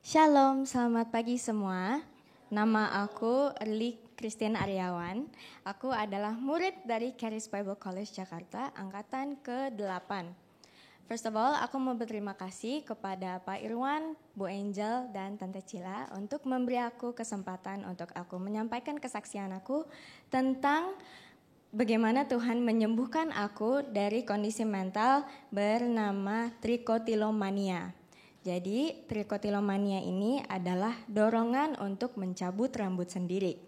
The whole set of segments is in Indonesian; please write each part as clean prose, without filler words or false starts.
Shalom, selamat pagi semua. Nama aku Erli Christian Aryawan. Aku adalah murid dari Charis Bible College Jakarta, angkatan ke-8. First of all, aku mau berterima kasih kepada Pak Irwan, Bu Angel, dan Tante Cila untuk memberi aku kesempatan untuk aku menyampaikan kesaksian aku tentang bagaimana Tuhan menyembuhkan aku dari kondisi mental bernama trikotilomania. Jadi trikotilomania ini adalah dorongan untuk mencabut rambut sendiri.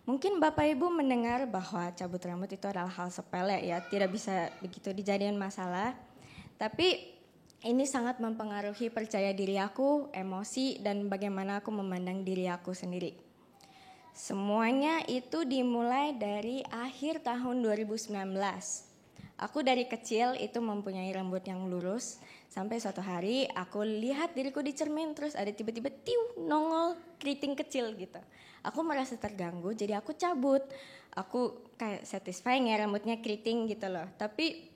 Mungkin Bapak Ibu mendengar bahwa cabut rambut itu adalah hal sepele ya, tidak bisa begitu dijadikan masalah. Tapi ini sangat mempengaruhi percaya diri aku, emosi, dan bagaimana aku memandang diri aku sendiri. Semuanya itu dimulai dari akhir tahun 2019. Aku dari kecil itu mempunyai rambut yang lurus. Sampai suatu hari aku lihat diriku di cermin, terus ada tiba-tiba nongol keriting kecil gitu. Aku merasa terganggu, jadi aku cabut. Aku kayak satisfying ya rambutnya keriting gitu loh. Tapi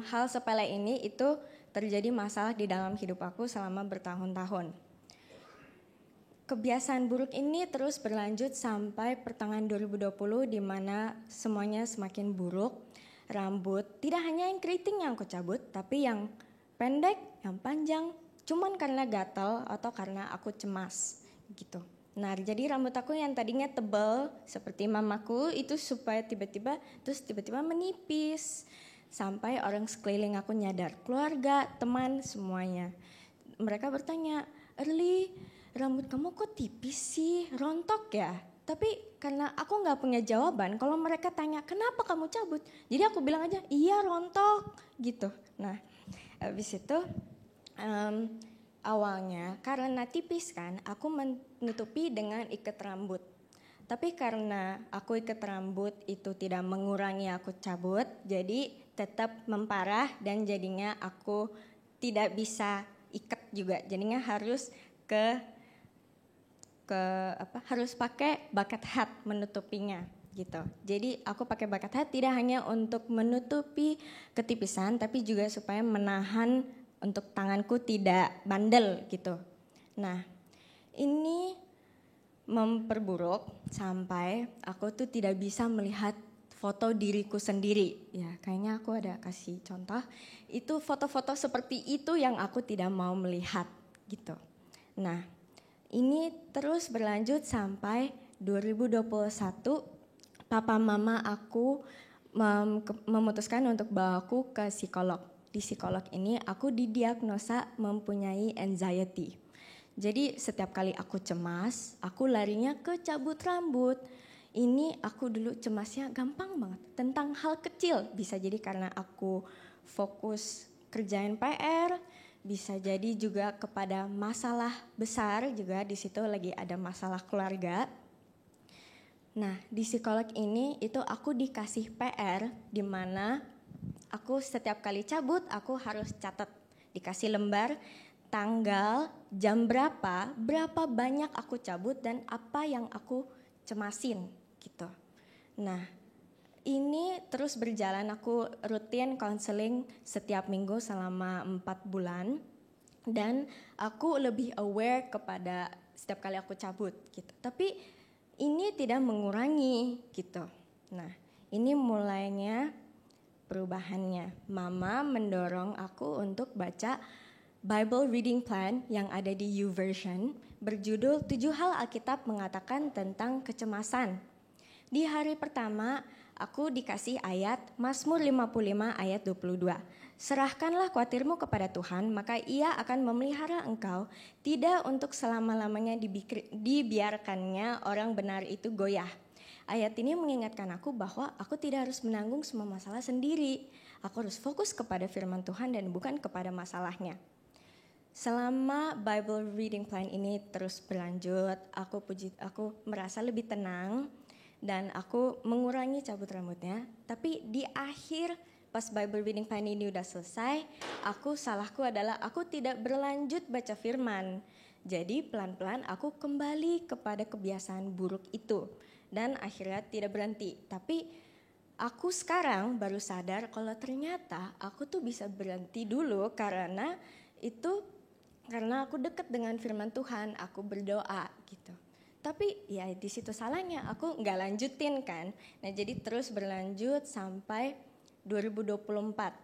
hal sepele ini itu terjadi masalah di dalam hidup aku selama bertahun-tahun. Kebiasaan buruk ini terus berlanjut sampai pertengahan 2020 di mana semuanya semakin buruk. Rambut tidak hanya yang keriting yang aku cabut, tapi yang pendek, yang panjang, cuman karena gatal atau karena aku cemas gitu. Nah, jadi rambut aku yang tadinya tebal seperti mamaku itu supaya tiba-tiba menipis sampai orang sekeliling aku nyadar, keluarga, teman, semuanya. Mereka bertanya, "Erli, rambut kamu kok tipis sih, rontok ya?" Tapi karena aku gak punya jawaban, kalau mereka tanya kenapa kamu cabut, jadi aku bilang aja iya rontok gitu. Nah habis itu awalnya karena tipis kan, aku menutupi dengan ikat rambut. Tapi karena aku ikat rambut itu tidak mengurangi aku cabut, jadi tetap memparah dan jadinya aku tidak bisa ikat juga, jadinya harus harus pakai bucket hat menutupinya gitu. Jadi aku pakai bucket hat tidak hanya untuk menutupi ketipisan, tapi juga supaya menahan untuk tanganku tidak bandel gitu. Nah, ini memperburuk sampai aku tuh tidak bisa melihat foto diriku sendiri. Ya, kayaknya aku ada kasih contoh. Itu foto-foto seperti itu yang aku tidak mau melihat gitu. Nah, ini terus berlanjut sampai 2021, papa mama aku memutuskan untuk bawa aku ke psikolog. Di psikolog ini aku didiagnosa mempunyai anxiety. Jadi setiap kali aku cemas, aku larinya ke cabut rambut. Ini aku dulu cemasnya gampang banget tentang hal kecil. Bisa jadi karena aku fokus kerjain PR, bisa jadi juga kepada masalah besar juga, di situ lagi ada masalah keluarga. Nah, di psikolog ini itu aku dikasih PR di mana aku setiap kali cabut aku harus catat, dikasih lembar tanggal, jam berapa banyak aku cabut dan apa yang aku cemasin gitu. Nah, ini terus berjalan, aku rutin counseling setiap minggu selama 4 bulan. Dan aku lebih aware kepada setiap kali aku cabut gitu. Tapi ini tidak mengurangi gitu. Nah, ini mulainya perubahannya. Mama mendorong aku untuk baca Bible Reading Plan yang ada di YouVersion berjudul 7 hal Alkitab mengatakan tentang kecemasan. Di hari pertama, aku dikasih ayat Mazmur 55 ayat 22. Serahkanlah khawatirmu kepada Tuhan, maka Ia akan memelihara engkau, tidak untuk selama-lamanya dibiarkannya orang benar itu goyah. Ayat ini mengingatkan aku bahwa aku tidak harus menanggung semua masalah sendiri. Aku harus fokus kepada firman Tuhan dan bukan kepada masalahnya. Selama Bible Reading Plan ini terus berlanjut, aku merasa lebih tenang. Dan aku mengurangi cabut rambutnya. Tapi di akhir pas Bible Reading Plan ini udah selesai, salahku adalah aku tidak berlanjut baca firman. Jadi pelan-pelan aku kembali kepada kebiasaan buruk itu. Dan akhirnya tidak berhenti. Tapi aku sekarang baru sadar kalau ternyata aku tuh bisa berhenti dulu karena itu karena aku dekat dengan firman Tuhan, aku berdoa gitu. Tapi ya di situ salahnya, aku nggak lanjutin kan. Nah jadi terus berlanjut sampai 2024.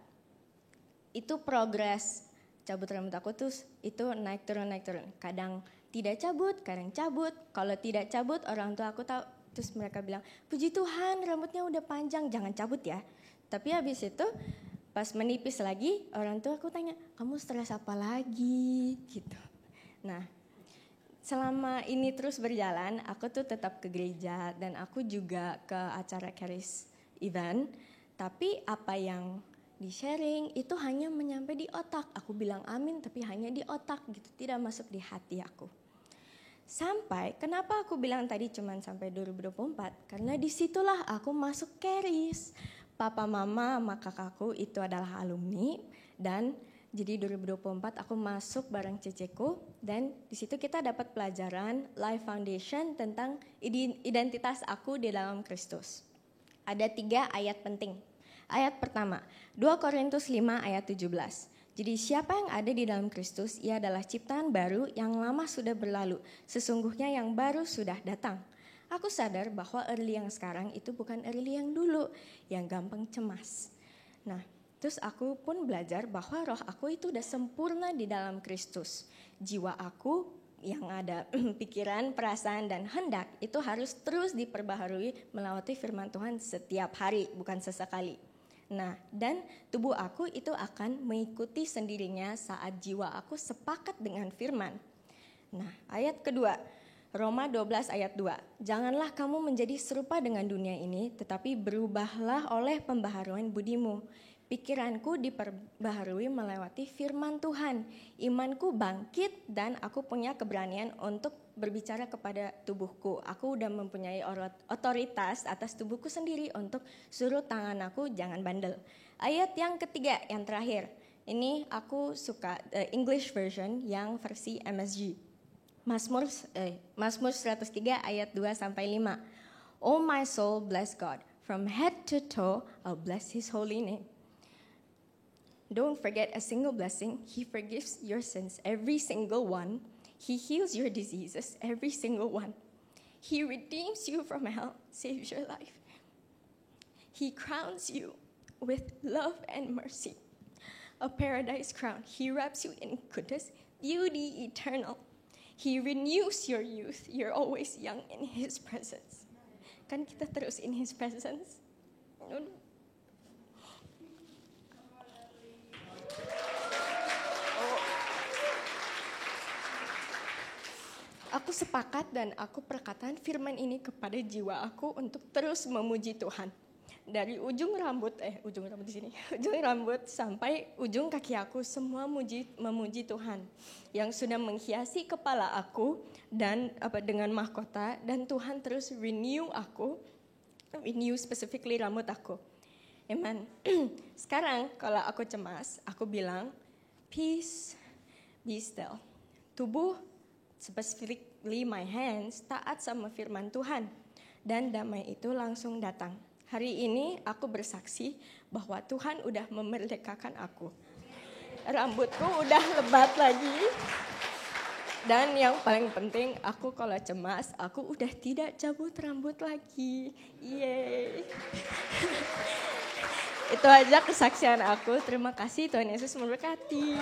Itu progres cabut rambut aku tuh itu naik turun. Kadang tidak cabut, kadang cabut. Kalau tidak cabut orang tua aku tahu, terus mereka bilang, puji Tuhan rambutnya udah panjang, jangan cabut ya. Tapi habis itu pas menipis lagi, orang tua aku tanya, kamu stres apa lagi gitu. Nah, selama ini terus berjalan, aku tuh tetap ke gereja dan aku juga ke acara Charis event. Tapi apa yang di-sharing itu hanya menyampai di otak. Aku bilang amin tapi hanya di otak gitu, tidak masuk di hati aku. Sampai, kenapa aku bilang tadi cuman sampai 2024? Karena disitulah aku masuk Charis. Papa, mama, sama kakakku itu adalah alumni dan jadi 2024 aku masuk bareng ceceku dan di situ kita dapat pelajaran Life Foundation tentang identitas aku di dalam Kristus. Ada 3 ayat penting. Ayat pertama, 2 Korintus 5 ayat 17. Jadi siapa yang ada di dalam Kristus, ia adalah ciptaan baru, yang lama sudah berlalu. Sesungguhnya yang baru sudah datang. Aku sadar bahwa early yang sekarang itu bukan early yang dulu, yang gampang cemas. Nah, terus aku pun belajar bahwa roh aku itu udah sempurna di dalam Kristus. Jiwa aku yang ada pikiran, perasaan, dan hendak itu harus terus diperbaharui melewati firman Tuhan setiap hari, bukan sesekali. Nah, dan tubuh aku itu akan mengikuti sendirinya saat jiwa aku sepakat dengan firman. Nah, ayat kedua, Roma 12 ayat 2. Janganlah kamu menjadi serupa dengan dunia ini, tetapi berubahlah oleh pembaharuan budimu. Pikiranku diperbaharui melewati firman Tuhan. Imanku bangkit dan aku punya keberanian untuk berbicara kepada tubuhku. Aku udah mempunyai otoritas atas tubuhku sendiri untuk suruh tangan aku jangan bandel. Ayat yang ketiga, yang terakhir. Ini aku suka English version yang versi MSG. Mazmur 103 ayat 2 sampai 5. Oh my soul, bless God. From head to toe, I'll bless his holy name. Don't forget a single blessing. He forgives your sins, every single one. He heals your diseases, every single one. He redeems you from hell, saves your life. He crowns you with love and mercy, a paradise crown. He wraps you in goodness, beauty eternal. He renews your youth. You're always young in his presence. Kan kita terus in his presence? Aku sepakat dan aku perkataan firman ini kepada jiwa aku untuk terus memuji Tuhan. Dari ujung rambut di sini, ujung rambut sampai ujung kaki aku semua memuji Tuhan yang sudah menghiasi kepala aku dan dengan mahkota, dan Tuhan terus renew specifically rambut aku. Amen. Sekarang kalau aku cemas, aku bilang peace, be still. Tubuh, specifically my hands, taat sama firman Tuhan. Dan damai itu langsung datang. Hari ini aku bersaksi bahwa Tuhan udah memerdekakan aku. Rambutku udah lebat lagi. Dan yang paling penting, aku kalau cemas, aku udah tidak cabut rambut lagi. Yeay. Itu aja kesaksian aku. Terima kasih, Tuhan Yesus memberkati.